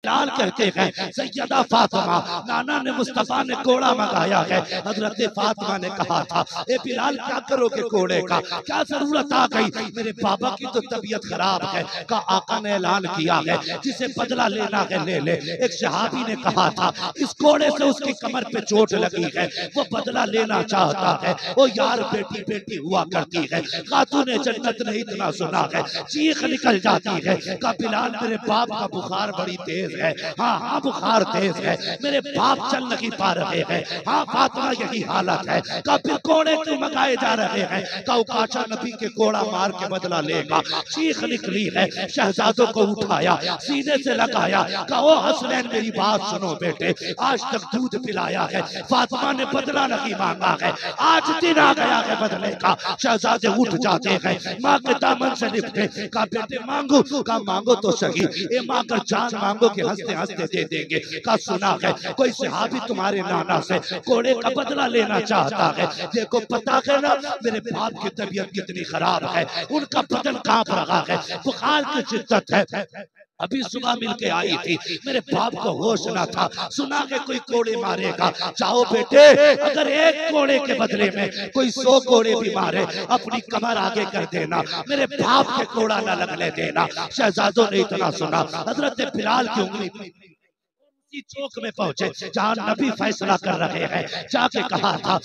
बिलाल कहते हैं सैयदा फातिमा, नाना ने मुस्तफा ने कोड़ा मंगाया है। हजरत फातिमा ने कहा था ए बिलाल क्या करोगे कोड़े का, क्या जरूरत आ गई, मेरे बाबा की तो तबीयत खराब है। का आका ने ऐलान किया है जिसे बदला लेना है ले ले। एक सहाबी ने कहा था इस कोड़े से उसकी कमर पे चोट लगी है, वो बदला लेना चाहता है। ओ यार बेटी बेटी हुआ करती है, खातूने जन्नत ने इतना सुना है, चीख निकल जाती है का बिलाल मेरे बाप का बुखार बड़ी तेज है। हाँ हाँ बुखार तेज है, मेरे बाप चल नहीं पा रहे हैं। हाँ फातिमा यही हालत है। का फिर कोड़े क्यों मंगाए जा रहे हैं, का उकाशा नबी के कोड़ा मार के बदला लेगा। चीख निकली है, शहजादों को उठाया सीने से लगाया, का ओ हसनैन मेरी बात सुनो बेटे, आज तक दूध पिलाया है, फातिमा ने बदला नहीं मांगा है, आज दिन आ गया है बदले का। शहजादे उठ जाते हैं, माँ के दामन से लिपटे, का बेटे मांगो, का मांगो तो सही, ए माँ कर जान मांगो के हंसते हंसते दे देंगे। का सुना है कोई सहाबी तुम्हारे नाना से कोड़े का बदला लेना चाहता है। देखो पता है ना मेरे बाप की तबीयत कितनी खराब है, उनका बदन कांप रहा है, बुखार की शिद्दत है। अभी सुबह मिल के आई थी, मेरे बाप को होश ना था, सुना के कोई कोड़े मारेगा। जाओ बेटे, अगर एक कोड़े के बदले में कोई 100 कोड़े भी मारे, अपनी कमर आगे कर देना, मेरे बाप के कोड़ा ना लगने देना। शहजादों ने इतना सुना, हजरत बिलाल की उंगली चौक में पहुंचे जहां नबी फैसला कर रहे हैं, जाके कहा था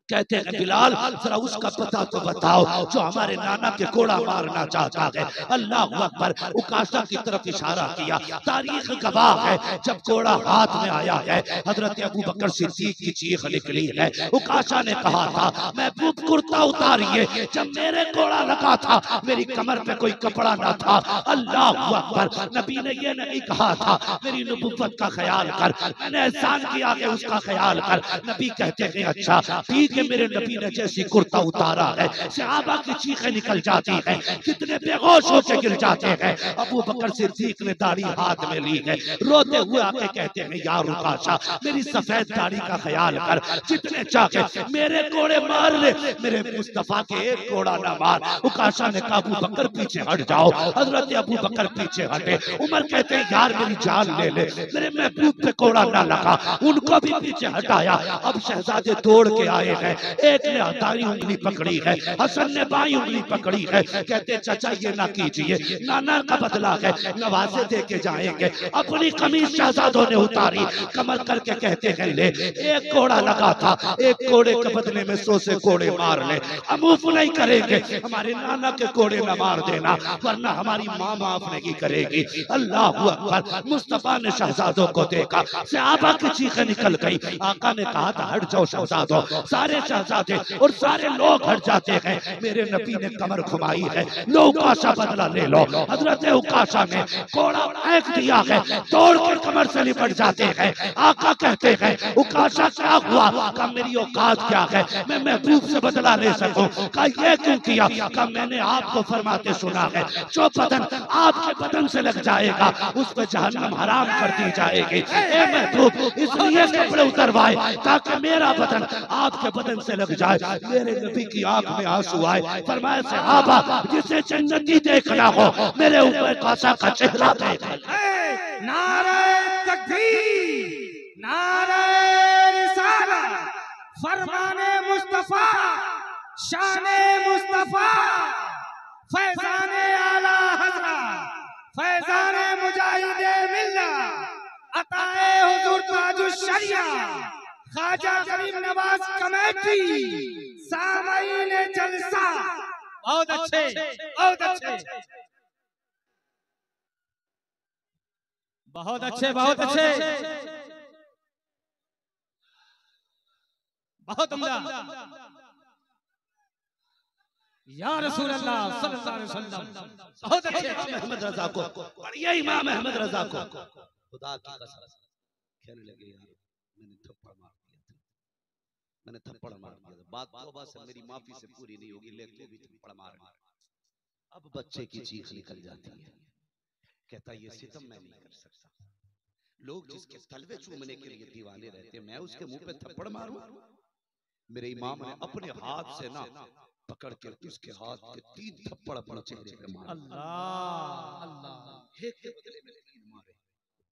कहते हैं बिलाल जरा उसका पता तो बताओ जो हमारे नाना के कोड़ा मारना चाहता है। अल्लाह अकबर, उकाशा की तरफ इशारा किया। तारीख गवाह है जब कोड़ा हाथ में आया है, हजरत अबू बकर सिद्दीक की चीख निकली है। उकाशा ने कहा था महबूब कुर्ता उतारिए, जब मेरे कोड़ा लगा था मेरी कमर पे कोई कपड़ा ना था। अल्लाह अकबर, नबी ने ये नहीं कहा था मेरी नबुव्वत का ख्याल कर, मैंने एहसान किया है उसका ख्याल कर। नबी कहते हैं अच्छा ठीक कि मेरे नबी ने जैसी कुर्ता उतारा है, सहाबा की चीखें निकल जाती हैं, कितने बेहोश होकर गिर जाते हैं। अबू बकर सिद्दीक ने दाढ़ी हाथ में ली है, रोते हुए आके कहते हैं यार उकाशा मेरी सफेद दाढ़ी का ख्याल कर, जितने चाहे मेरे कोड़े मार ले, मेरे मुस्तफा के एक कोड़ा ना मार। उकाशा ने कहा अबू बकर पीछे हट जाओ। हजरत अबू बकर पीछे हटे। उमर कहते हैं यार मेरी जान ले ले, मेरे महबूब पे कोड़ा ना लगा, उनको भी पीछे हटाया। अब शहजादे दौड़ के आए हैं, एक ने दाई उंगली पकड़ी है, हसन ने बाई उंगली पकड़ी है। कहते चाचा ये ना कीजिए, नाना का बदला है, नवासे दे के जाएंगे। अपनी कमीज शहजादों ने उतारी, कमर करके कहते हैं ले एक कोड़ा लगा था, एक कोड़े के बदले में 100 से कोड़े मार ले। हम माफ नहीं करेंगे, हमारे नाना के कोड़े न मार देना, वरना हमारी माँ माफ नहीं करेगी। अल्लाह अकबर। मुस्तफा ने शहजादों को देखा, सहाबा की चीखें निकल गई। आका ने कहा था हट जाओ शहजादों, सारे शहजादे और सारे लोग हट जाते हैं। मेरे नबी ने कमर घुमाई है, लो उकाशा बदला ले लो। हजरत उकाशा ने कोड़ा फेंक दिया है, तोड़ के कमर से लिपट जाते हैं। आका कहते हैं उकाशा क्या हुआ, का मेरी औकात क्या है, मैं महबूब से बदला ले सकूं। का ये क्यों किया, का मैंने आपको फरमाते सुना है जो बदन आपके बदन से लग जाएगा उस पर जहन्नम हराम कर दी जाएगी। ए महबूब इसलिए कपड़े उतरवाए ताकि मेरा बदन आपके बदन से लग जाए। मेरे नबी की आंख में आंसू आए, फरमाया सहाबा जिसे जन्नती देखना हो मेरे ऊपर कासा का चेहरा देख। नारे तकबीर, नारे रिसालत, फरमाने मुस्तफा, शाने मुस्तफा, फैजाने आला हज़रत, फैजाने मुजाहिदे मिल्लत, अताए हुजूर ताजुश शरिया, ख्वाजा गरीब नवाज कमेटी, सामईन जलसा। बहुत अच्छे, बहुत अच्छे, बहुत अच्छे, बहुत अच्छे, बहुत उम्दा। या रसूल अल्लाह सल्लल्लाहु अलैहि वसल्लम, बहुत अच्छे। अहमद रजा को बढ़िया इमाम अहमद रजा को खुदा की कसम कहने लगे यार मैंने थप्पड़ मार दिया था, मैंने थप्पड़ मार दिया था। बात तौबा से मेरी माफी से पूरी नहीं होगी, लेकिन भी थप्पड़ मार। अब बच्चे की चीख निकल जाती है, कहता ये सितम मैं नहीं कर सकता। लोग जिसके तलवे चूमने के लिए दीवाने रहते, मैं उसके मुंह पे थप्पड़ मारूं? मेरे इमाम ने अपने हाथ से ना पकड़ के उसके हाथ के 3 थप्पड़ अपने चेहरे पे मारे। अल्लाह अल्लाह, एक के बदले में 3 मारे।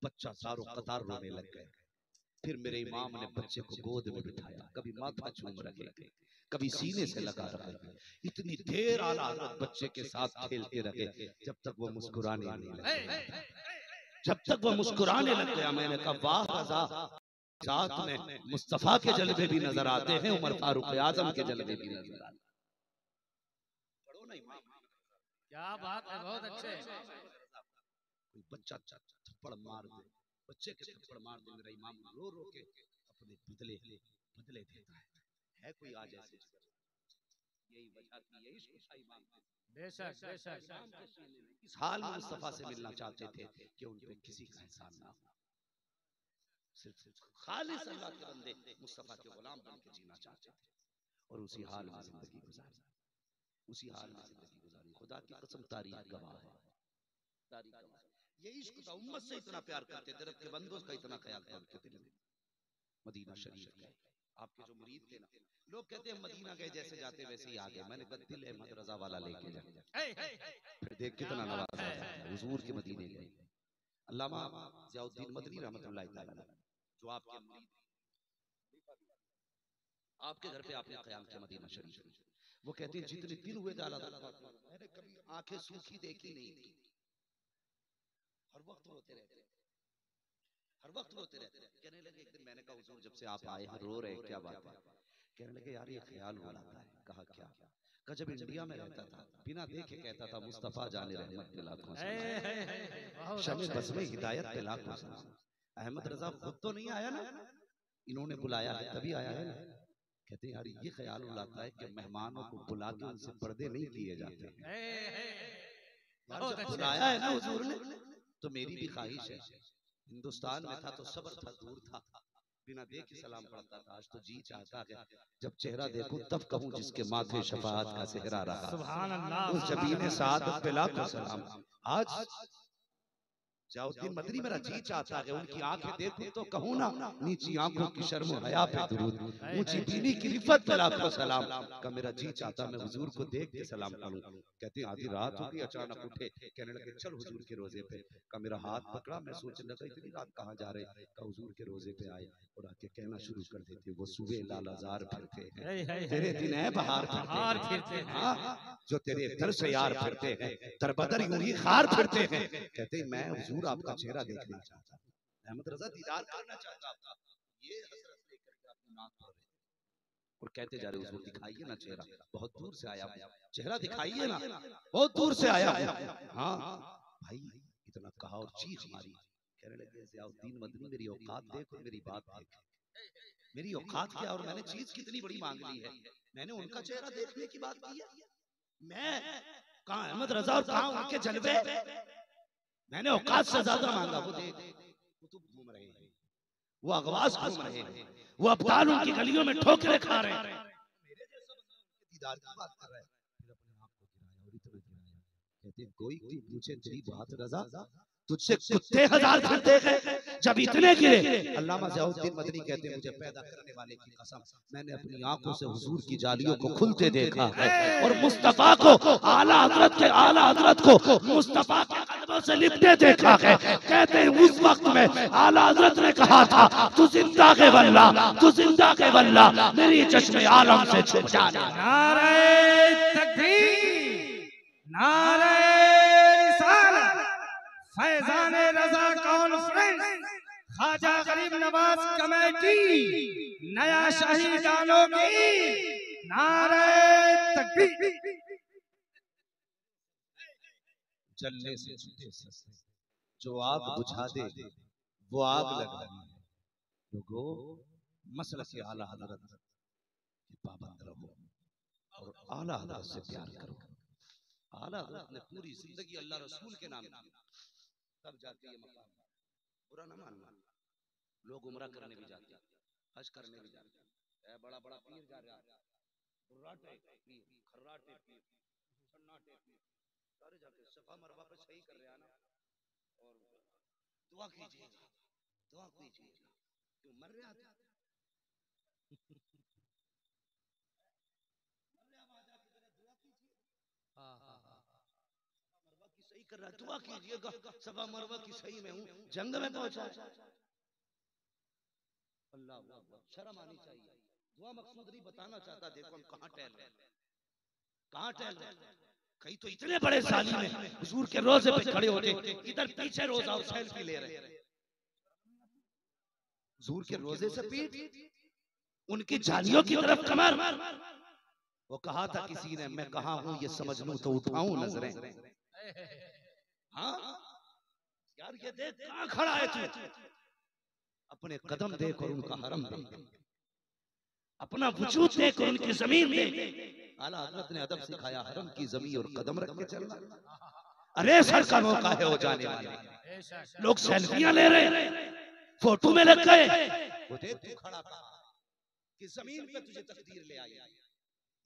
बच्चा सारों कतार रोने लग गए। फिर मेरे इमाम ने बच्चे को गोद में बिठाया, कभी माथा चूम रहे, कभी सीने से लगा रहे। इतनी देर आला हज़रत बच्चे के साथ खेलते रहे जब तक वो मुस्कुराने नहीं लगे। जब तक वो मुस्कुराने लग गया, मैंने कहा वाह रज़ा, साथ में मुस्तफा के जलवे भी नजर आते हैं, उमर फारूक आजम के जलवे भी नजर आते हैं। पढ़ो ना इमाम, क्या बात है, बहुत अच्छे। कोई बच्चा थप्पड़ मार दे, बच्चे के थप्पड़ मार दे, मेरा इमाम रो रो के अपने बदले बदले देता है कोई आज ऐसे? यही वजह थी, यही इश्क इमाम का। बेशक बेशक। इस हाल में मुस्तफा से मिलना चाहते थे कि उन पे किसी का एहसान ना हो, सिर्फ खालिस अल्लाह के बंदे मुस्तफा के गुलाम बन के जीना चाहते थे, और उसी हाल में जिंदगी गुजारी, उसी हाल में जिंदगी गुजारी। खुदा की कसम, तारीख गवाह है, तारीख गवाह है। ये इश्क था, उम्मत से इतना प्यार करते थे, रब के बंदों का इतना ख्याल था उनके दिल में। मदीना शरीफ गए, आपके जो मुरीद थे ना, लोग कहते हैं मदीना गए जैसे जाते वैसे ही आ गए। मैंने कहा दिल अहमद रजा वाला लेके जाए, फिर देख कितना नवाजा है। हुजूर के मदीने गए, अल्लामा ज़ियाउद्दीन मदनी रहमतुल्लाह तआला जो आपके मुरीद, आपके घर पे आपने क़याम किया मदीना शरीफ, वो कहते हैं जितने दिन हुए जाला मैंने कभी आंखें सूखी देखी नहीं थी। हर वक्त रोते रहते, हर वक्त रोते रहते। कहने लगे एक दिन, मैंने कहा हुजूर जब से आप आए हैं रो रहे, क्या बात है? कहने लगे यार ये ख्याल हो रहा है। कहा क्या? कहा जब इंडिया में रहता था बिना देखे कहता था मुस्तफा जाने रहमत पे लाखों सलाम, शमे बस में हिदायत पे लाखों सलाम। अहमद रजा खुद तो नहीं आया ना, इन्होंने बुलाया है तभी आया है ना। कहते यार ये ख्याल उड़ाता है कि मेहमानों को बुला के उनसे पर्दे नहीं किए जाते हैं। जब बुलाया है ना हुजूर ने, तो मेरी भी ख्वाहिश है, हिंदुस्तान में था तो सब्र था, दूर था, बिना देखे सलाम पढ़ता था। आज तो जी चाहता है जब चेहरा देखूं तब कहूं जिसके माथे शफाअत का सेहरा रहा, सुभान अल्लाह, उस जबीने सादत पे लाखों सलाम। आज ज़ियाउद्दीन मदनी मेरा जी चाहता है उनकी आंखें देखूं तो कहूं ना नीची आंखों की शर्म हया पे दुरूद, ऊंची बीनी की रिफत पे लाखों सलाम। का मेरा जी चाहता मैं हुजूर को देख के सलाम पढ़ूं। कहते हैं आधी रात हो गई, अचानक उठे, कहने लगे चल हुजूर के रोजे पे। का मेरा हाथ पकड़ा, मैं सोचने लगा इतनी रात कहाँ जा रहे? का हुजूर के रोजे पे आए और आके कहना शुरू कर देते, वो सुबह लालाजार फिरते हैं, तेरे दिन है बहार फिरते हैं, हाँ जो तेरे दर से यार फिरते हैं, दरबदर यूं ही खार फिरते हैं। कहते हैं मैं हुजूर आपका चेहरा देखना चाहता हूं, अहमद रजा दीदार करना चाहता हूं। ये हसरत लेकर के अपनी नाक पर और कहते जा रहे हुजूर दिखाइए ना चेहरा, बहुत दूर से आया हूं, चेहरा दिखाइए ना, बहुत दूर से आया हूं। हाँ भाई इतना कहा और चीख मारी। कहने लगे ज़ियाउद्दीन मदनी मेरी औकात देख और मेरी बात देख, मेरी औकात क्या और मैंने चीज कितनी बड़ी मांग ली है। मैंने उनका चेहरा देखने की बात की है, मैं कहाँ अहमद रजा और कहाँ उनके जलवे, मैंने औकात से ज्यादा मांगा। वो देख कुतुब घूम रहे हैं, वो अगवास घूम रहे हैं, वो अब्दाल उनकी गलियों में ठोकरे खा रहे हैं, मेरे जैसा बंदा उनके दीदार की बात कर रहा है। फिर अपने आप को गिराया और इतना गिराया, कहते हैं कोई क्यों पूछे तेरी बात रजा, तुझसे कुत्ते हजार फिरते हैं जब इतने गिरे। अल्लामा ज़ियाउद्दीन मदनी कहते हैं मुझे पैदा करने वाले की कसम, मैंने अपनी आंखों से हुजूर की जालियों को खुलते देखा है और मुस्तफा को आला हजरत को मुस्तफा के कदमों से लिपटे देखा है। कहते हैं उस वक्त में आला हजरत ने कहा था तू जिंदा के वल्ला, तू जिंदा के वल्ला, मेरी चश्मे आलम से छुप जाने। नारे तकबीर, नारे रिसालत, फैजान रजा कॉन्फ्रेंस, ख्वाजा गरीब नवाज कमेटी, नया शाही गानों की नारे तकबीर। जलने से छूटे सस्ते, जो आग बुझा दे वो आग लगानी है। लोगों मसलक के आला हजरत के पाबंद रहो और आला हजरत से प्यार करो। आला हजरत ने पूरी जिंदगी अल्लाह रसूल के नाम की, तब जाके ये मकाम, बुरा ना मानना। लोग उम्रा करने भी जाते हैं, हज करने भी जाते हैं, बड़ा बड़ा पीर जा रहा है, बुर्राटे पीर, खर्राटे पीर, सन्नाटे पीर, सारे जाके सफा मरवा पे सही कर रहे हैं ना। और दुआ कीजिएगा, दुआ कीजिएगा, क्यों मर रहा था कर रहा, दुआ कीजिएगा सफा मरवा की सही में हूँ, जंग में पहुंचा। अल्लाह शर्म आनी चाहिए। दुआ मकसूद नहीं बताना चाहता, देखो हम कहाँ टहल रहे हैं, कहाँ टहल रहे हैं। कहीं तो इतने बड़े साली में हुजूर के रोजे पे खड़े होते, इधर पीछे रोजा और सेल्फी ले रहे हैं। हुजूर के रोजे से पीठ, उनकी जालियों की तरफ कमर। वो कहा था किसी ने, मैं कहाँ हूं ये समझ लूं तो उठाऊं नजरें। हाँ यार ये देख कहाँ खड़ा है तू, अपने कदम देख और उनका हरम देख, अपना वजूद देख और उनकी जमीन देख। आला हजरत ने अदब सिखाया, हरम की जमीन और कदम रख के चलना। अरे सर का मौका है हो जाने वाले, लोग सेल्फियां ले रहे, फोटो में लग गए। वो देख तू खड़ा कहाँ, किस जमीन पे तुझे तकदीर ले आई,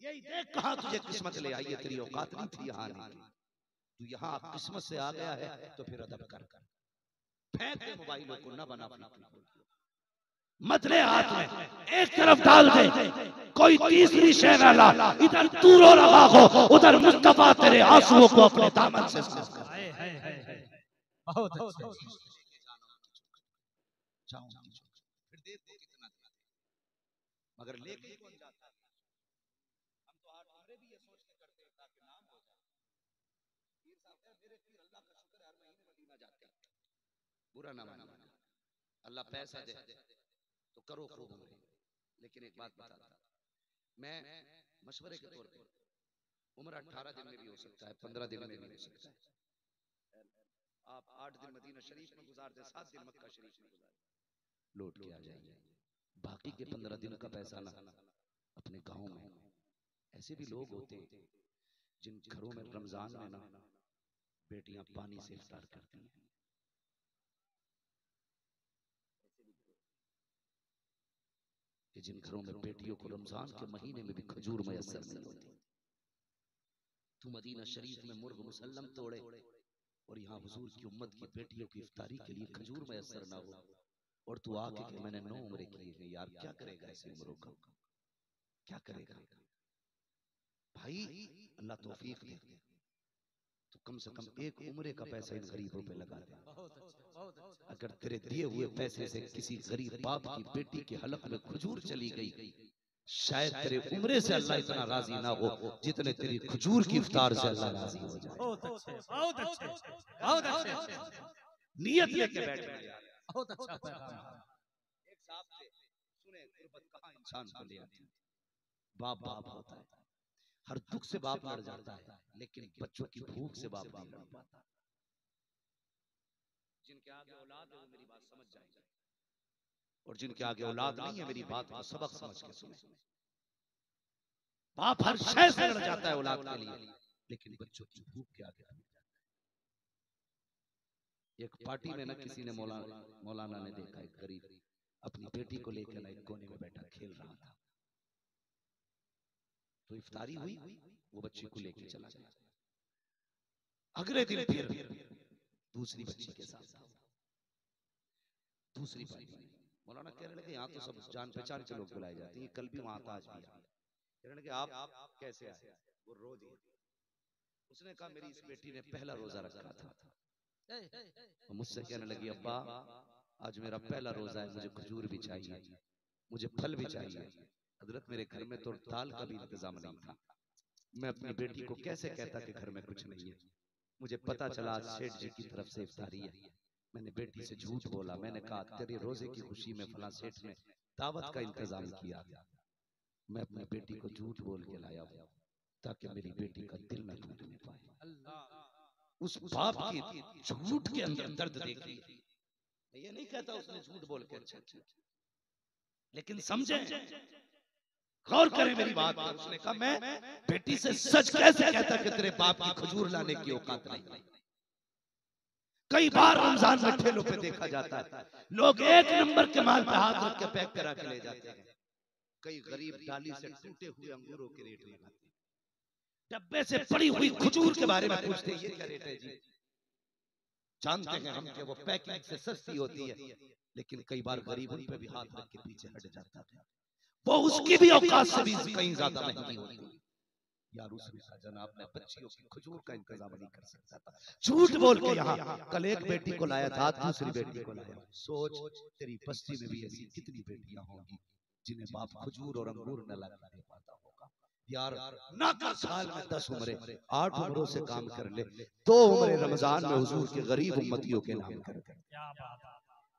यही देख कहाँ तुझे किस्मत ले आई है। तेरी औकात नहीं थी यहाँ आने की, तू यहाँ किस्मत से आ गया है तो फिर अदब कर। फेंक दे मोबाइलों को, न बना मत ले हाथ में, एक तरफ डाल दे। कोई तीसरी शय वाला इधर तू रो रहा हो, उधर मुस्तफा तेरे आंसुओं को अपने दामन से साफ कर। बहुत अच्छा। फिर देखो कितना, मगर लेके कौन जाता है। हम तो आज हमरे भी ये सोच के करते हैं ताकि नाम हो जाए। पीर साहब है मेरे पीर, अल्लाह का शुक्र है हर महीने मदीना जाते हैं। बुरा ना मानना, अल्लाह पैसा दे तो करो खूब उम्र। लेकिन एक बात बता दूं, मैं मशवरे के तौर पे, उम्र 18 दिन में भी हो सकता है, 15 दिन में भी हो सकता है। आप 8 दिन मदीना शरीफ में गुजार दे, 7 दिन मक्का शरीफ में गुजार दे, लौट के आ जाइए। बाकी के 15 दिन का पैसा ना अपने गांव में। ऐसे भी लोग होते जिन घरों में रमजान में ना बेटियां पानी से इफ्तार करती हैं। कि जिन घरों में बेटियों को रमजान के महीने में भी खजूर मयसर नहीं होती। तू मदीना शरीफ में मुर्ग मुसल्लम तोड़े और यहाँ हुजूर की उम्मत की बेटियों की इफ्तारी के लिए खजूर मयसर ना हो, और तू आके कि मैंने 9 उम्रें की हैं। यार क्या करेगा ऐसी उम्रों का, क्या करेगा भाई। अल्लाह तौफीक दे तो कम से कम एक उम्रे का पैसा इन गरीबों पे लगा दे। अगर तेरे दिए हुए पैसे से किसी गरीब बाप की बेटी के हलक में खजूर चली गई, शायद तेरे उम्रे से अल्लाह इतना राजी ना हो जितने तेरी खजूर की इफ्तार से अल्लाह राजी हो जाए। बहुत अच्छे, बहुत अच्छे, बहुत अच्छे। नियत लेके बैठ जा। बहुत अच्छा। एक साहब से सुने, गुर्बत कहाँ इंसान को ले आती है। बाप बाप होता है, हर दुख से बाप लड़ जाता है, लेकिन बच्चों की भूख से बाप नहीं लड़ पाता। जिनके आगे औलाद है वो मेरी बात समझ जाएंगे, और जिनके आगे औलाद नहीं है मेरी बात को सबक समझ के सुने। बाप हर शय से लड़ जाता है औलाद के लिए, लेकिन बच्चों की भूख के आगे लड़ जाता है। एक पार्टी में ना किसी ने मौलाना ने देखा एक गरीब अपनी बेटी को लेकर ना एक कोने में बैठा खेल रहा था। तो इफ्तारी हुई, वो बच्ची को लेके चला गया। अगले दिन फिर दूसरी बच्ची के साथ दूसरी पार्टी। मौलाना कहने लगे यहाँ तो सब जान पहचान के लोग बुलाए जाते हैं, कल भी वहां था आज भी आए। कहने लगे आप कैसे आए? वो रो दिए। उसने कहा मेरी इस बेटी ने पहला रोजा रखा था। मुझसे कहने लगी अब्बा आज मेरा पहला रोजा है, मुझे खजूर भी चाहिए, मुझे फल भी चाहिए। हजरत मेरे घर में तो दाल का भी इंतजाम नहीं था, मैं अपनी बेटी को कैसे कहता कि घर में कुछ नहीं है। मुझे पता चला आज सेठ जी की तरफ से इफ्तारी है। मैंने बेटी से झूठ बोला, मैंने कहा तेरे रोजे की खुशी में फला सेठ ने दावत का इंतजाम किया। मैं अपनी बेटी को झूठ बोल के लाया ताकि मेरी बेटी का दिल न टूटने पाए। उस बाप की झूठ के अंदर दर्द देखिए। ये नहीं कहता उसने झूठ बोल के अच्छा किया, लेकिन समझे, गौर करें मेरी बात पर। उसने कहा मैं बेटी से सच कैसे कहता कि तेरे बाप की खजूर लाने की औकात नहीं। कई बार रमजान में ठेलों पे देखा जाता है लोग एक नंबर के माल पे हाथ रख के पैक करा के ले जाते हैं। कई गरीब डाली से टूटे हुए अंगूरों के रेट लगाते हैं, डब्बे से पड़ी हुई खजूर के बारे में पूछते हैं ये क्या रेट है जी। जानते हैं हम कि वो पैकिंग से सस्ती होती है, लेकिन कई बार गरीब उन पे भी हाथ रख के पीछे हट जाता है, वो उसकी भी औकात से भी कहीं ज्यादा महंगी होती है। यार उसने कहा जनाब मैं बच्चियों की खजूर का इंतजाम नहीं कर सकता था, झूठ बोल के यहाँ कल एक बेटी को लाया था, दूसरी बेटी को लाया। सोच तेरी बस्ती में भी ऐसी कितनी बेटियां होंगी जिन्हें बाप खजूर और अंगूर न लगा दे पाता होगा। यार ना कर साल में 10 उम्रें, 8 उम्रों से काम कर ले, 2 उम्रें रमजान में हुजूर के गरीब उम्मतियों के नाम कर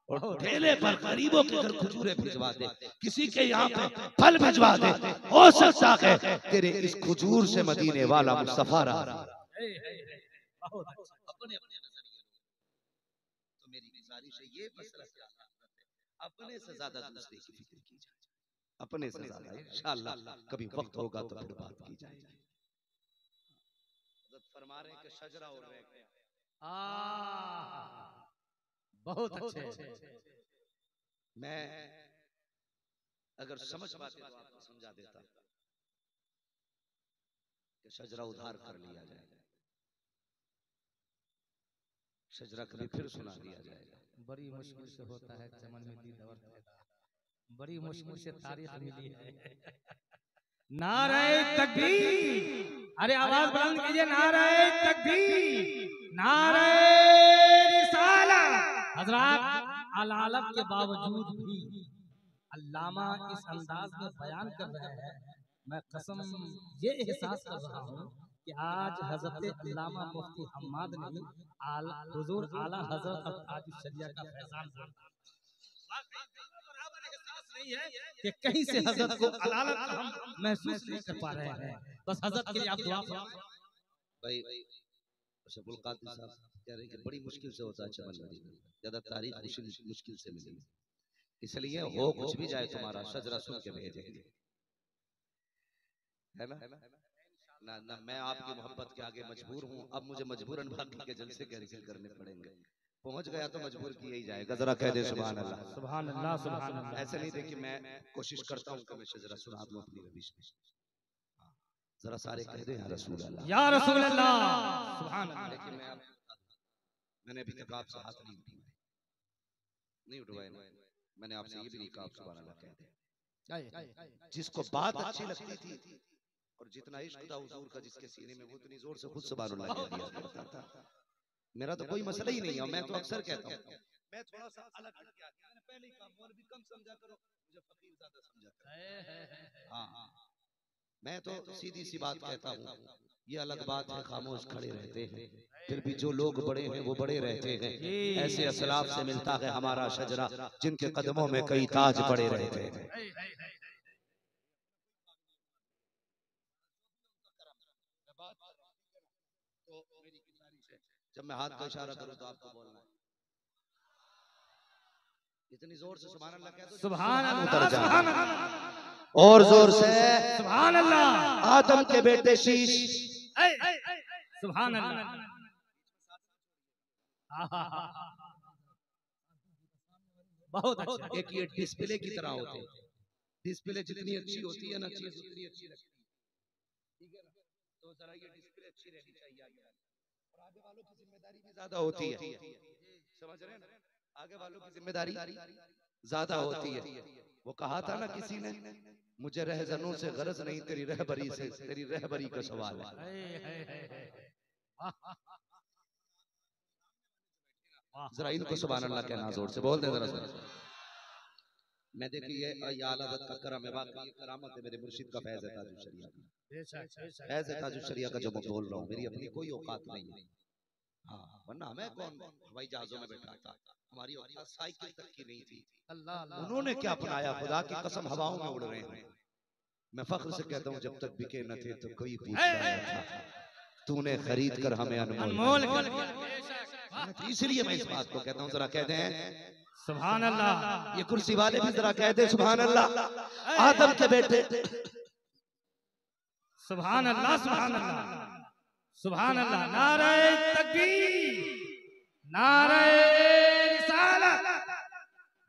और ठेले पर गरीबों के घर खजूरें भिजवा दे, किसी के यहाँ पे फल भिजवा दे। हो सकता है तेरे इस खजूर से मदीने वाला मुस्तफा रहा। अपने तो मेरी गुजारिश है ये मसला क्या अपने से ज्यादा दूसरे की फिक्र की जाए, अपने से ज्यादा इंशाअल्लाह कभी वक्त होगा तो फिर बात की जाएगी। फरमा रहे कि शजरा और रह गया। बहुत अच्छे। मैं अगर समझ पाते तो आपको समझा देता कि शजरा उधार कर लिया जाएगा, शजरा कभी फिर सुना दिया जाएगा। बड़ी मुश्किल से होता है चमन में दीदार पैदा, बड़ी मुश्किल से तारीख मिली है। नारे तकबीर, अरे आवाज बुलंद कीजिए, नारे तकबीर, नारे रिसालत। हजरत अलालत के बावजूद भी अल्लामा इस अंदाज में बयान कर रहे हैं, मैं कसम ये एहसास कर रहा हूँ कि आज हजरत अल्लामा मुफ्ती हम्माद नहीं हुजूर आला हजरत ताज शरिया का फैजान बोल नहीं है कि कहीं से हजरत को अलालत का हम महसूस नहीं कर पा रहे हैं। बस हजरत के लिए आप दुआ भाई शबुल कादिर साहब कह रहे हैं कि बड़ी मुश्किल से होता है चमन मदीना, ज्यादा तारीख मुश्किल से मिली, इसलिए हो कुछ भी जाए तुम्हारा शजरा सुन के भेजेंगे, है ना ना मैं आपकी मोहब्बत के आगे मजबूर हूँ, अब मुझे मजबूरन बाकी के जलसे कैंसिल करने पड़ेंगे। पहुंच गया तो मजबूर किया ही जाएगा। जरा कह दे सुभान अल्लाह, सुभान अल्लाह, सुभान अल्लाह। ऐसे नहीं देखिए मैं कोशिश करता हूँ कि मैं शजरा सुना दूं अपनी रविश में, जरा सारे कह दे या रसूल अल्लाह, या रसूल अल्लाह, सुभान अल्लाह। लेकिन मैंने अभी तक आपसे हाथ नहीं उठवाए ना, मैंने आपसे ये भी नहीं कहा आप सुभान अल्लाह कह दे। जिसको बात अच्छी लगती थी और जितना इश्क था हुजूर का जिसके सीने में, वो इतनी जोर से खुद सुभान अल्लाह कह दिया करता था। मेरा तो कोई मसला ही नहीं है, मैं तो अक्सर कहता हूँ मैं थोड़ा सा अलग हट गया, मैंने पहले ही कहा मौलवी कम समझा करो, मुझे फकीर ज्यादा समझा करो। हाँ मैं तो सीधी सी बात कहता हूँ, ये अलग बात है खामोश खड़े रहते हैं, फिर भी जो लोग बड़े हैं वो बड़े रहते हैं। ऐसे असलाफ से मिलता है हमारा शजरा जिनके कदमों में कई ताज पड़े रहते हैं। जब मैं हाथ का इशारा करूं तो आपको बोलना है, इतनी जोर से सुभान अल्लाह कह दो सुभान अल्लाह, सुभान अल्लाह, और जोर से सुभान अल्लाह। आदम के बेटे शीश, सुभान अल्लाह। बहुत अच्छा। एक ये डिस्प्ले की तरह होते हैं, डिस्प्ले जितनी अच्छी होती है ना चीज उतनी अच्छी लगती है, ठीक है ना? तो जरा ये डिस्प्ले अच्छी रहनी चाहिए आगे और आगे वालों की जिम्मेदारी भी ज्यादा होती है, समझ रहे हैं ना? आगे वालों की जिम्मेदारी ज्यादा होती है। वो कहा था ना किसी ने, मुझे रहजनों से गरज नहीं, तेरी रहबरी से, तेरी रहबरी का सवाल है। जरा इनको सुभान अल्लाह कहना जोर से बोल दे जरा। मैं देखिए ये आला हज़रत का करम है, वाकई करामत है, मेरे मुर्शिद का फैज़ है ताजुश शरिया का, फैज़ है ताजुश शरिया का जो मैं बोल रहा हूँ, मेरी अपनी कोई औकात नहीं है। हाँ वरना मैं कौन हवाई जहाजों में बैठा था, हमारी औकात साइकिल तक की नहीं थी। उन्होंने क्या अपनाया, खुदा की कसम हवाओं में उड़ रहे हैं। मैं फख्र से कहता हूँ जब तक बिके न थे तो कोई पूछ रहा था, तूने खरीद कर हमें अनमोल कर। इसलिए मैं इस बात को कहता हूँ, जरा कहते हैं सुभान अल्लाह। ये कुर्सी वाले भी जरा कहते हैं सुभान अल्लाह। आदम के बेटे सुभान अल्लाह, सुभान अल्लाह, सुभान अल्लाह। नारे तकबीर, नारे रिसालत,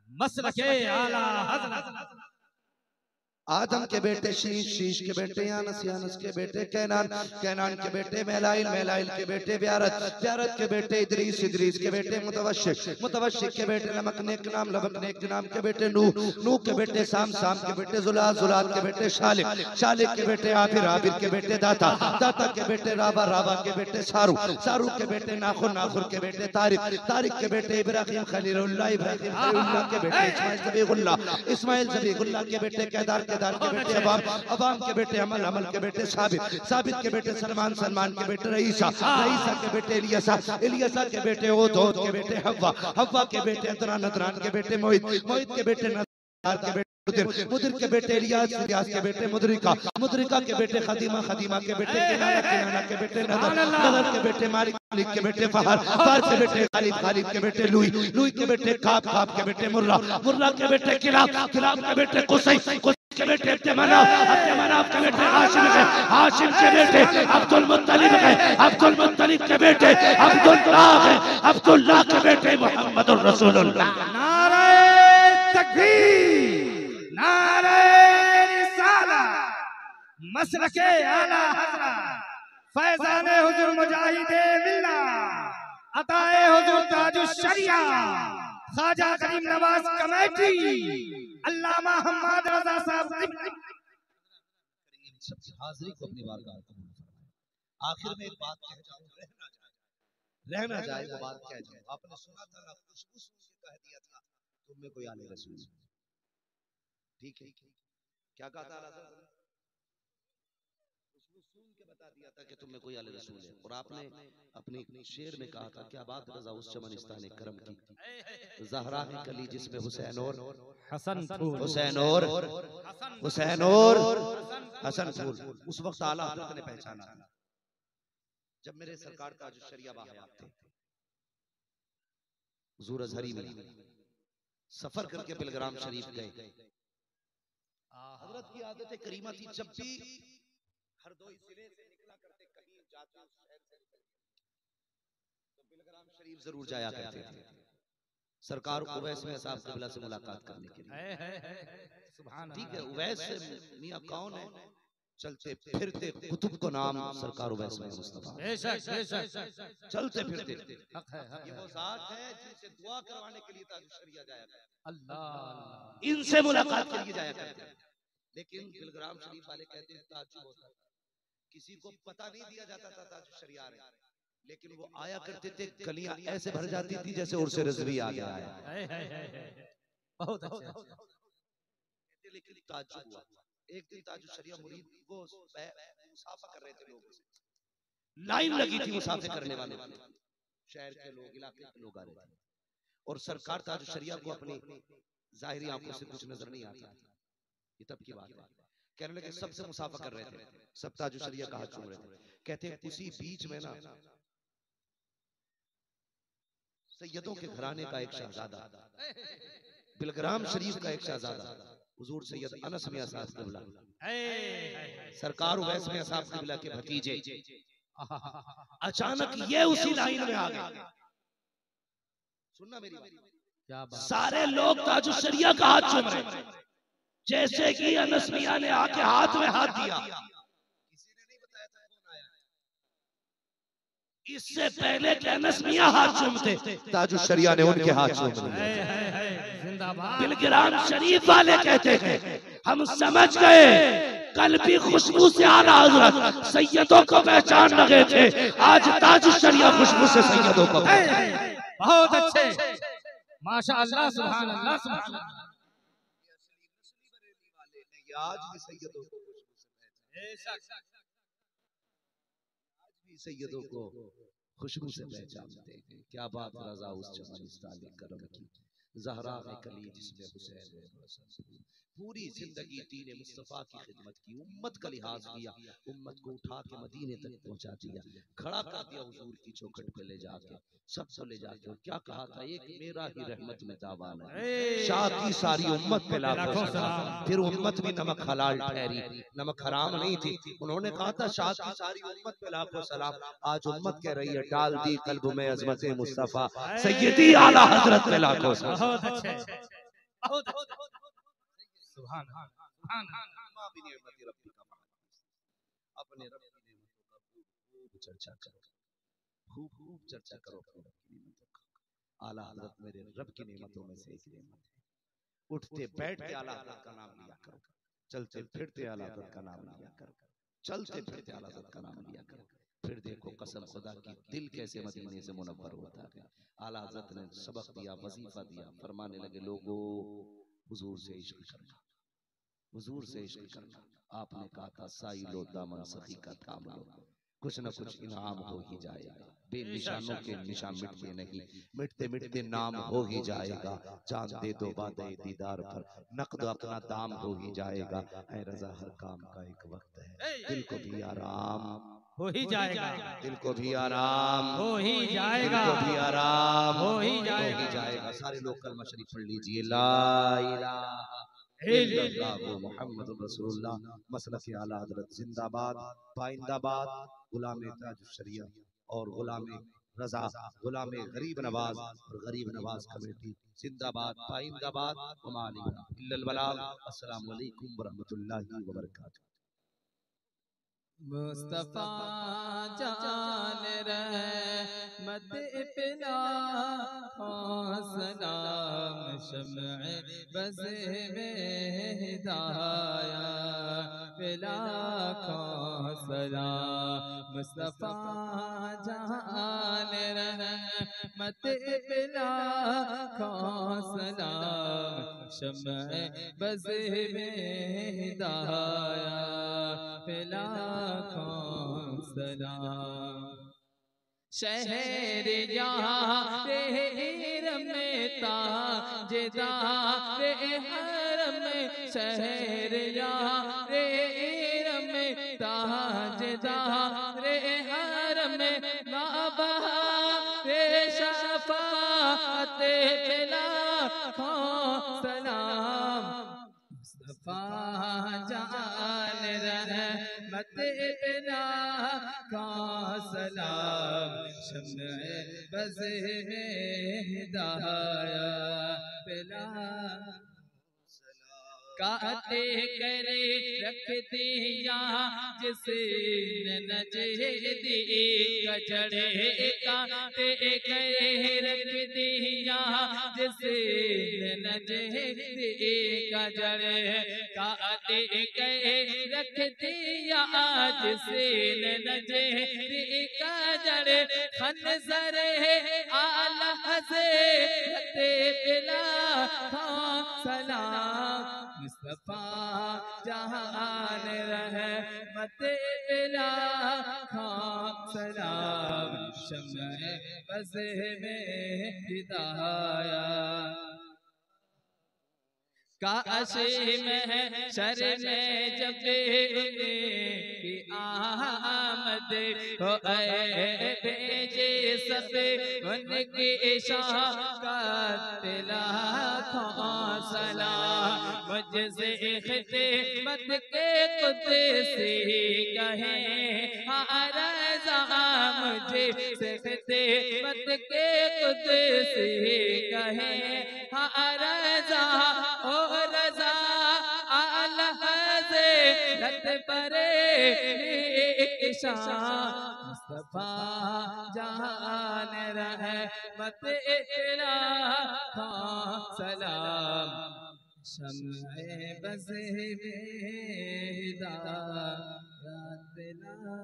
मसलके आला हज़रत आदम के बेटे शीश, शीश के बेटे यानस, यानस के बेटे कैनान, कैनान के बेटे मेलाइल, मेलाइल के बेटे ब्यारत, ब्यारत के बेटे इदरीस, इदरीस के बेटे मुतवशिक, मुतवशिक के बेटे लमक नेक नाम, लमक नेक नाम के बेटे नूह, नूह के बेटे साम, साम के बेटे जुलाल, जुलाल के बेटे शालिक, शालिक के बेटे आबिर, आबिर के बेटे दाता, दाता के बेटे राबा, राबा के बेटे सारू, सारू के बेटे नाखुर, नाखुर के बेटे तारिक, तारिक के बेटे इब्राहिम खलीलुल्लाह, इब्राहिम खलीलुल्लाह के बेटे इस्माइल ज़बीहुल्लाह, इस्माइल ज़बीहुल्लाह के बेटे केदार, केदार के बेटे अवाम, अवाम के बेटे अमल, अमल के बेटे साबित, साबित के बेटे सलमान, सलमान के बेटे रईसा, रईसा के बेटे इलियासा, इलियासा के बेटे ओद, ओद के बेटे हव्वा, हव्वा के बेटे अदरान, अदरान के बेटे मोहित, मोहित के बेटे नदार के बेटे मुदिर, मुदिर के बेटे इलियास, इलियास के बेटे मुदरिका, मुदरिका के बेटे खदीमा, खदीमा के बेटे किनाना, किनाना के बेटे नदर, नदर के बेटे मालिक, मालिक के बेटे फहर, फहर के बेटे खालिद, खालिद के बेटे लुई, लुई के बेटे काब, काब के बेटे मुर्रा, मुर्रा के बेटे किलाब, किलाब के बेटे कुसै, के बेटे अब्दुमनाफ, अब्दुमनाफ के बेटे हाशिम है, हाशिम के बेटे अब्दुल मुत्तलिब है, अब्दुल मुत्तलिब के बेटे अब्दुल्लाह है, अब्दुल्लाह के बेटे मुहम्मदुर रसूलुल्लाह। नारे तकबीर, नारे रिसालत, मसलके आला हज़रत, फैज़ाने हुज़ूर मुजाहिदे मिल्लत, अताए हुज़ूर ताजुश शरिया, ख्वाजा करीम नवाज कमेटी, अल्लामा हम्माद रज़ा साहब, सबकी हाजिरी को अपनी बारगाह में कबूल फरमाए। आखिर में एक बात कह जाऊं, रहना जाए वो बात कह जाऊं। आपने सुना था ना, खुशबू सुन के कह दिया था तुम में कोई आले रसूल, ठीक है? क्या कहा था आला साहब? खुशबू सुन के बता दिया था कि तुम में कोई आले रसूल है। और आपने अपने शेर में कहा था, क्या बात रज़ा उस चमनिस्तान करम की, ज़हरा की कली जिसमें हुसैन और हसन फूल, हुसैन और हुसैन और हसन फूल। उस वक्त आला हज़रत ने पहचाना था जब मेरे सरकार ताजुश शरिया बाहयात थे, हुज़ूर अज़हरी में सफर करके बिलग्राम शरीफ गए। हज़रत की आदत करीमा थी, जब भी हरदोई जिले से निकला करते, कहीं जाते शहर से तो बिलग्राम शरीफ जरूर जाया करते थे सरकार उवैस में साहब क़िबला से मुलाकात करने के लिए। ठीक है, उवैस से मियां कौन है? चलते फिरते कुतुब को नाम सरकार उवैस में मुस्तफा, चलते फिरते ये वो ज़ात है जिनसे दुआ करवाने के लिए ताजुश शरिया जाया करते, अल्लाह इनसे मुलाकात के लिए जाया करते। लेकिन बिलग्राम शरीफ वाले कहते हैं ताज्जुब होता था, किसी को पता नहीं दिया जाता था ताजुश शरिया है, लेकिन वो आया करते थे, गलियां ऐसे भर जाती थी जैसे उर्से रिज़वी आ गया है। बहुत अच्छा। लेकिन ताज्जुब हुआ, एक दिन ताजुश शरिया मुरीद वो मुसाफा कर रहे थे, लोगों से लाइन लगी थी मुसाफे करने वाले, शहर के लोग, इलाके के लोग आ रहे थे, और सरकार ताजुश शरिया को अपनी जाहिरी आंखों से कुछ नजर नहीं आता। ये तब की बात है, कहने लगे सबसे मुसाफा कर रहे थे, सब ताजुश शरिया का हाथ चूम रहे थे। कहते हैं उसी बीच में ना सैयदों के घराने का एक शहजादा, बिलग्राम शरीफ का एक शहजादा, हुजूर सैयद अनस मियां साहब क़िबला, सरकार उवैस मियां साहब क़िबला के भतीजे, अचानक ये उसी लाइन में आ गए। सुनना मेरी बात, सारे लोग ताजुश शरिया का हाथ चूम रहे, जैसे कि अनस मियां ने आके हाथ में हाथ दिया, किसी ने नहीं बताया था कौन आया। इससे पहले कि अनस मियां हाथ चूमते, ताजुश शरिया ने उनके हाथ चूम लिए। बिलग्राम शरीफ वाले कहते हैं हम समझ गए कल भी खुशबू से आला हज़रत सैयदों को पहचान लगे थे, आज ताजुश शरिया खुशबू से सैयदों को। बहुत अच्छे, माशाअल्लाह, सुभान अल्लाह, सुभान अल्लाह। आज भी सैयदों को खुशबू से पहचानते, आज भी सैयदों को खुशबू से पहचानते हैं। क्या बात रज़ा उस चमनिस्तान करम की, ज़हरा में कली जिसमें हुसैन, पूरी जिंदगी दीन मुस्तफा की खिदमत की, उम्मत का लिहाज किया, उम्मत को उठा के मदीने तक पहुंचा दिया, खड़ा कर दिया हुजूर की चौखट पे ले जाके, सबसे ले जाके। और क्या कहा था, एक मेरा ही रहमत में दावान है, शाह की सारी उम्मत पे लाखों सलाम। फिर उम्मत भी नमक हलाल ठहरी, नमक हराम नहीं थी। उन्होंने कहा था शाह की सारी उम्मत पे लाखों सलाम, आज उम्मत कह रही है डाल दी कल्ब में अजमत मुस्तफा सैयदी आला हज़रत पे लाखों सलाम। बहुत अच्छे, बहुत सुभान माँ भी नेमत रब्बी का अपने रब की नेमतों का खूब चर्चा करो, खूब चर्चा करो अपने रब की नेमतों का। आला हजरत मेरे रब की नेमतों में से एक नेमत है। उठते बैठते आला हजरत का नाम लिया करो, चलते फिरते आला हजरत का नाम लिया करो, चलते फिरते आला हजरत का नाम लिया करो। फिर देखो कसम खुदा की दिल कैसे मदीने से मुनव्वर होता है। आला हजरत ने सबक दिया, वजीफा दिया, फरमाने लगे लोगो हुजूर से इश्क करना, हुजूर से इश्क करना। आपने कहा था साई लो दामन सखी का थाम लो, कुछ न कुछ इनाम हो ही जाएगा। बेनिशानों के निशान मिटते नहीं, मिटते मिटते नाम हो ही जाएगा। जान दे दो वादे दीदार पर, नकद अपना दाम हो ही जाएगा। ऐ रजा हर काम का एक वक्त है, दिल को भी आराम हो ही जाएगा, दिल को भी आराम हो ही दिल जाएगा, को भी आराम हो ही हो जाएगा। ही जाएगा। सारे लोग कलमा शरीफ पढ़ लीजिए, ला इलाहा इल्लल्लाहु मुहम्मदुर रसूलुल्लाह। मसलक आला हजरत जिंदाबाद, पाइंदाबाद, गुलाम ताजुश शरिया और गुलाम रजा, गुलाम गरीब नवाज और गरीब नवाज कमेटी जिंदाबाद, पाइंदाबाद। इल्लल बलाग। अस्सलामु अलैकुम व रहमतुल्लाहि व बरकातुहू। मुस्तफा जान रहमत इब्ना सलाम शम्अ बज़ में हिदाया पिला सलाम। मुस्तफा जान रहमत इब्ना सलाम शम्अ बज़ में हिदाया पिला सलाम। शहर यहाँ में ताजेदार हरम, शहर यहाँ में ताजेदार हरम, बाबा शफाअत पिला सलाम। मुस्तफा जान रहमत इब्ना सलाम शम्अ बज़ में हिदाया पिला काटे करे रख दिया जिसने नजदी कचड़े, काटे करे रख दिया जिसने नजदी कचड़े, काटे करे रख दिया जिसने नजदी कचड़े, खंजर आला हज़रत पिला सलाम। मुस्तफा जान रहमत पिला सलाम शम्अ बज़ में हिदाया। काश में शर में जब उनकी आमद हो भेजे सब उनकी शाक़त लाखों सलाम। मुझसे खिदमत के कुदसी कहे रज़ा, मुझे से खिदमत के कुदसी कहे रज़ा। ओ रज़ा आला हज़रत परे शान। मुस्तफा जान रहमत इला सलाम शम्अ बज़ में हिदायत ला।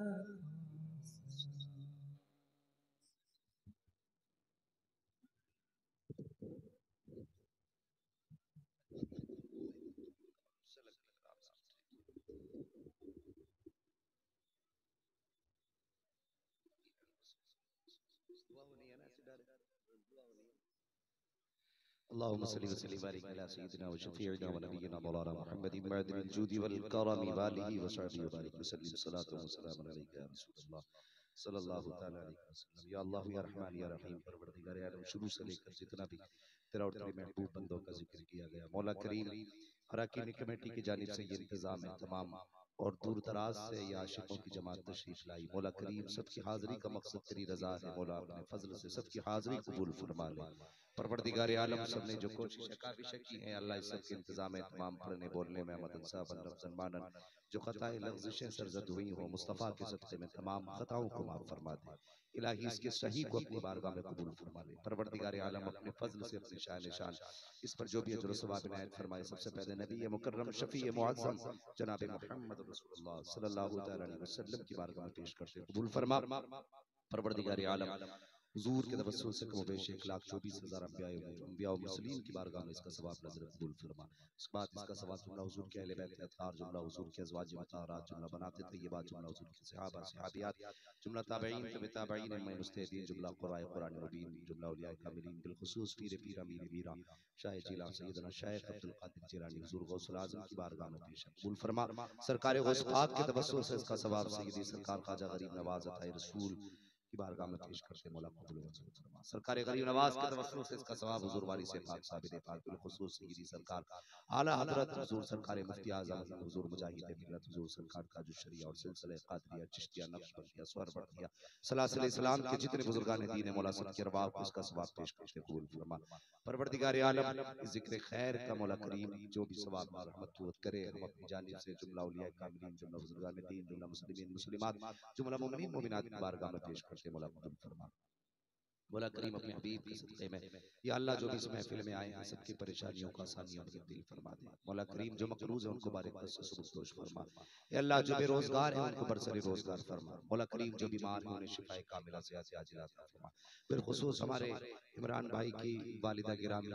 अल्लाहुम्मा सल्लि व सल्लिम व बारिक अला सय्यिदिना व शफीइना व नबिय्यिना मौलाना मुहम्मदिन मअदिल जूदि वल करमी व आलिहि व सहबिहि व बारिक व सल्लिम सलातो व सलाम अलैका या रसूलल्लाह सल्लल्लाहु तआला अलैहि वसल्लम। या अल्लाह या रहमान या रहीम, परवरदिगार आलम, शुरू से लेकर जितना भी तेरा और तेरे महबूब बंदों का जिक्र किया गया। मौला करीम अरकान कमेटी की जानिब से ये इंतजाम है तमाम और दूर दराज से ये आशिकों की जमात तशरीफ लाई। मौला करीम सबकी हाजिरी का मकसद तेरी रजा है। मौला अपने फजल से सबकी हाजिरी कबूल फरमा ले। परवरदिगार आलम सबने जो कोशिश काविशें की हैं अल्लाह इस सब के इंतजाम तमाम पढ़ने बोलने में मदन साहब रमजन मानन जो खताएं लफ्ज़िशें सरजद हुई हो मुस्तफ़ा के सदक़े में तमाम खताओं को माफ फरमा दे। इलाही इसके सही को अपनी बारगाह में कबूल फरमा ले। परवरदिगार आलम अपने फजल से अपनी शान निशान इस पर जो भी अजर सवाब इनायत फरमाए। सबसे पहले नबी मुकर्रम शफी मुअज़्ज़म जनाब मुहम्मद रसूलुल्लाह सल्लल्लाहु अलैहि वसल्लम की बारगाह में पेश करते कबूल फरमा। परवरदिगार आलम हुजूर के तवस्सुल से कम बेश 1,24,000 अंबिया और मुरसलीन की बारगाह में इसका सवाब नज़र कबूल फरमा। उसके बाद इसका सवाब जुमला हुजूर के अहले बैत अतहार, जुमला हुजूर के अज़वाज मुतहहरात, जुमला बनाते तय्यबात, जुमला हुजूर के सहाबा सहाबियात, जुमला ताबईन तबे ताबईन इमाम मुजतहिदीन, जुमला क़ुराए क़ुरान मुबीन, जुमला औलियाए कामिलीन बिलखुसूस पीर पीरा मीर मीरा शाह जिला सैयदना शेख अब्दुल कादिर जिलानी हुजूर गौसुल आज़म की बारगाह में पेश कबूल फरमा। सरकार गौस पाक के तवस्सुल से इसका सवाब सय्यदी सरकार ख्वाजा गरीब नवाज अता रसूल की बारगाह में पेश करते मौला कबूल फरमा। सरकार गरीब नवाज के तवस्सुल से इसका सवाब हुजूर वाली से पाक साबित पाक बिलखुसूस सय्यदी सरकार आला हजरत हुजूर सरकार मुफ्ती आज़म हुजूर मुजाहिद मिल्लत हुजूर सरकार ताजुल शरिया और सिलसिला कादरिया चिश्तिया नक्शबंदिया स्वरबर्दिया सलासिल इस्लाम के जितने बुजुर्गान दीन मौला सब के अरवाह को इसका सवाब पेश करते कबूल फरमा। परवरदिगार आलम इस जिक्र खैर का मौला करीम जो भी सवाब और रहमत करे हम अपनी जानिब से जुमला औलिया कामिलीन, जुमला बुजुर्गान दीन, जुमला मुस्लिमीन मुस्लिमात, जुमला मोमिनीन मोमिनात की बारगाह में पेश करते मौला कबूल फरमा। मौला करीम अपने हबीब के सदक़े में या अल्लाह जो भी इस महफिल में आए हैं सबकी परेशानियों को आसानियों में तब्दील फरमा दे। मौला करीम जो मकरूज है उनको बारिक से सुबुदोश फरमा। या अल्लाह जो बेरोजगार है उनको बरसरी रोजगार फरमा। मौला करीम जो बीमार है उन्हें शिफाए कामिला सेहत आजिला अता फरमा। बिलखुसूस हमारे इमरान भाई की वालिदा गिरामी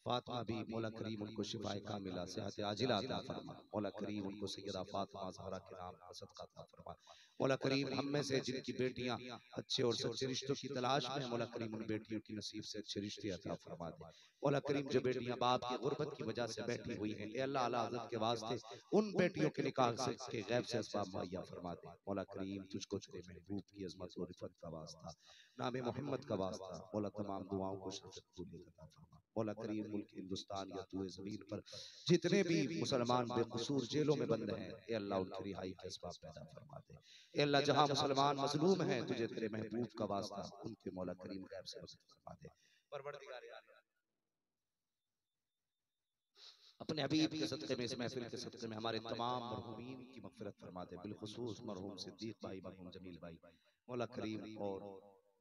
फातिमा भी मौला करीम उनको शिफाए कामिला सेहत आजिला अता फरमा। मौला करीम उनको सैयदा फातिमा ज़हरा के नाम का सदका अता फरमा। मौला करीम हम में से जिनकी बेटियां अच्छे और सच्चे रिश्तों की तलाश में, मौला करीम उन बेटियों की नसीब से अच्छे रिश्ते अता फरमा दे। मौला करीम जो बेटियां बाप की गुर्बत की वजह से बैठी हुई हैं, ए अल्लाह आला हज़रत के वास्ते उन बेटियों के निकाह से के गैब से असबाब मुहैया फरमा दे। मौला करीम तुझको तेरे महबूब की अज़मत और रिफ़त का वास्ता, नाम मोहम्मद का वास्ता, मौला तमाम दुआओं को शरफ़त कबूलियत अता फरमा। मौला करीम मुल्क हिंदुस्तान या तूए ज़मीन पर जितने भी मुसलमान बेकसूर जेलों में बंद हैं, ए अल्लाह उनकी रिहाई के असबाब पैदा फरमा दे। ए अल्लाह जहां मुसलमान मजलूम हैं तुझे तेरे महबूब का वास्ता उनके मौला करीम गैब से मदद फरमा दे। परवरदिगार आलम अपने हबीब के सदक़े में इस महफिल के सदक़े में हमारे तमाम मरहूमीन की मग़फ़िरत फरमा दे। बिलखुसूस मरहूम सिद्दीक़ भाई, मरहूम जमील भाई, मौला करीम और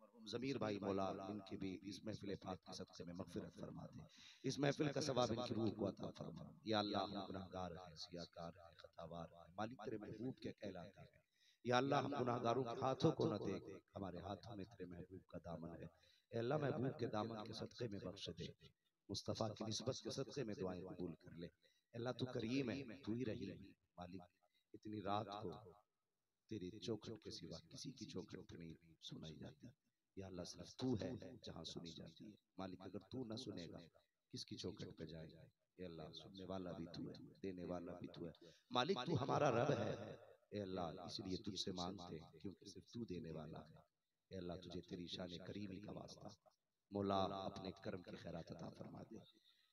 मरहूम ज़मीर भाई, मौला इनकी भी इस महफिल पाक के सदक़े में मग़फ़िरत फरमा दे। इस महफिल का सवाब इनकी रूह को अता फरमा। या अल्लाह हम गुनाहगार हैं, सियाकार हैं, खतावार हैं, मालिक तेरे महबूब के कहलाते हैं। या अल्लाह हम गुनाहगारों के हाथों को न देख, हमारे हाथों में तेरे महबूब का दामन है। ए अल्लाह महबूब के दामन के सदक़े में बख्श दे। मुस्तफ़ा की निस्बत के सदक़े में दुआएं कबूल कर ले। अल्लाह तू करीम है, तू ही रहीम है। मालिक इतनी रात को तेरी चौखट के सिवा किसी की चौखट पे नहीं सुनाई जाती। या अल्लाह सिर्फ तू है जहां सुनी जाती है। मालिक अगर तू ना सुनेगा किसकी चौखट पे जाएगा। ए अल्लाह सुनने वाला भी तू है, देने वाला भी तू है। मालिक तू हमारा रब है। ए अल्लाह इसलिए तुझसे मांगते हैं क्योंकि सिर्फ तू देने वाला है। ए अल्लाह तुझे तेरी शान करीमी का वास्ता मौला अपने कर्म की खैरात अता फरमा दे।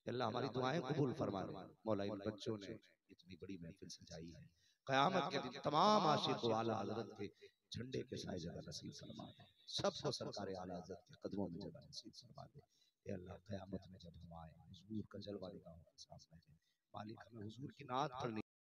अल्लाह हमारी दुआएं कबूल फरमा दे। मौला इन बच्चों ने इतनी बड़ी महफिल सजाई है, क़यामत के दिन तमाम आशिक व आला हज़रत के झंडे के साए जगह नसीब फरमा दे। सबको सरकार आला हज़रत के कदमों में जगह नसीब फरमा दे। ए अल्लाह क़यामत में जब हम आए हुजूर का जलवा निगाहों के सामने है, मालिक हमें हुजूर की नात पढ़नी